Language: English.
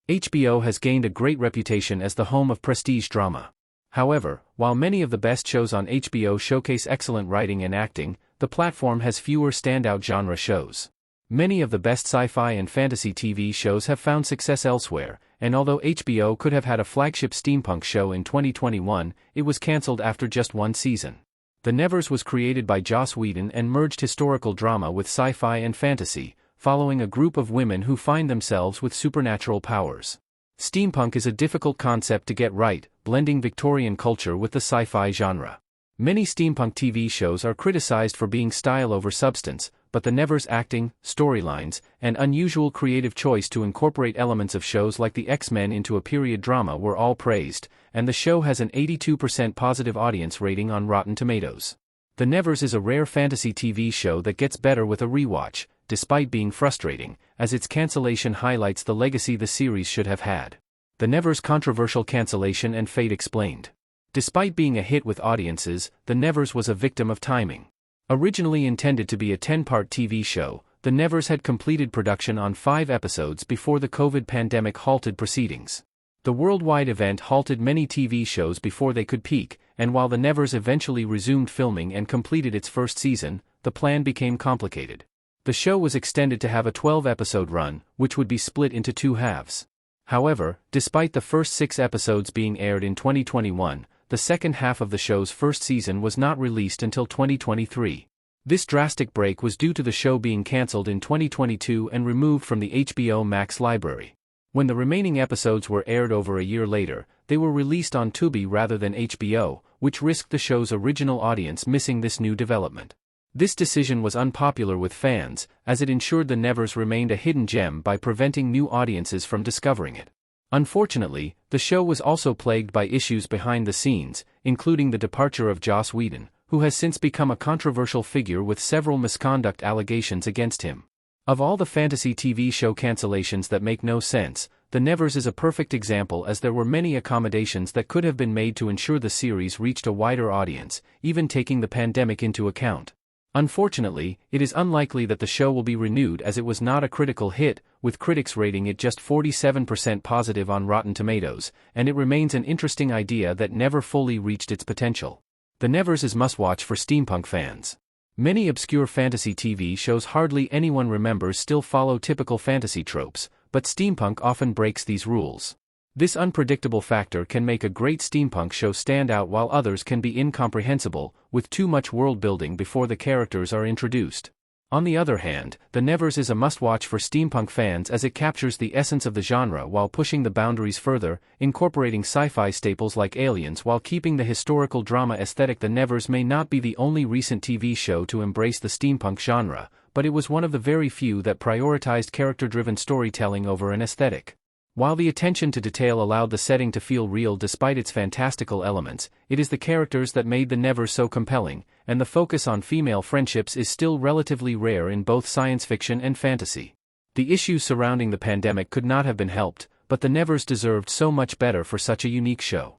HBO has gained a great reputation as the home of prestige drama. However, while many of the best shows on HBO showcase excellent writing and acting, the platform has fewer standout genre shows. Many of the best sci-fi and fantasy TV shows have found success elsewhere, and although HBO could have had a flagship steampunk show in 2021, it was cancelled after just one season. The Nevers was created by Joss Whedon and merged historical drama with sci-fi and fantasy, following a group of women who find themselves with supernatural powers. Steampunk is a difficult concept to get right, blending Victorian culture with the sci-fi genre. Many steampunk TV shows are criticized for being style over substance, but the Nevers' acting, storylines, and unusual creative choice to incorporate elements of shows like the X-Men into a period drama were all praised, and the show has an 82% positive audience rating on Rotten Tomatoes. The Nevers is a rare fantasy TV show that gets better with a rewatch, despite being frustrating, as its cancellation highlights the legacy the series should have had. The Nevers' controversial cancellation and fate explained. Despite being a hit with audiences, The Nevers was a victim of timing. Originally intended to be a 10-part TV show, The Nevers had completed production on 5 episodes before the COVID pandemic halted proceedings. The worldwide event halted many TV shows before they could peak, and while The Nevers eventually resumed filming and completed its first season, the plan became complicated. The show was extended to have a 12-episode run, which would be split into 2 halves. However, despite the first 6 episodes being aired in 2021, the second half of the show's first season was not released until 2023. This drastic break was due to the show being cancelled in 2022 and removed from the HBO Max library. When the remaining episodes were aired over a year later, they were released on Tubi rather than HBO, which risked the show's original audience missing this new development. This decision was unpopular with fans, as it ensured The Nevers remained a hidden gem by preventing new audiences from discovering it. Unfortunately, the show was also plagued by issues behind the scenes, including the departure of Joss Whedon, who has since become a controversial figure with several misconduct allegations against him. Of all the fantasy TV show cancellations that make no sense, The Nevers is a perfect example, as there were many accommodations that could have been made to ensure the series reached a wider audience, even taking the pandemic into account. Unfortunately, it is unlikely that the show will be renewed, as it was not a critical hit, with critics rating it just 47% positive on Rotten Tomatoes, and it remains an interesting idea that never fully reached its potential. The Nevers is must-watch for steampunk fans. Many obscure fantasy TV shows hardly anyone remembers still follow typical fantasy tropes, but steampunk often breaks these rules. This unpredictable factor can make a great steampunk show stand out, while others can be incomprehensible, with too much world-building before the characters are introduced. On the other hand, The Nevers is a must-watch for steampunk fans, as it captures the essence of the genre while pushing the boundaries further, incorporating sci-fi staples like aliens while keeping the historical drama aesthetic. The Nevers may not be the only recent TV show to embrace the steampunk genre, but it was one of the very few that prioritized character-driven storytelling over an aesthetic. While the attention to detail allowed the setting to feel real despite its fantastical elements, it is the characters that made The Nevers so compelling, and the focus on female friendships is still relatively rare in both science fiction and fantasy. The issues surrounding the pandemic could not have been helped, but The Nevers deserved so much better for such a unique show.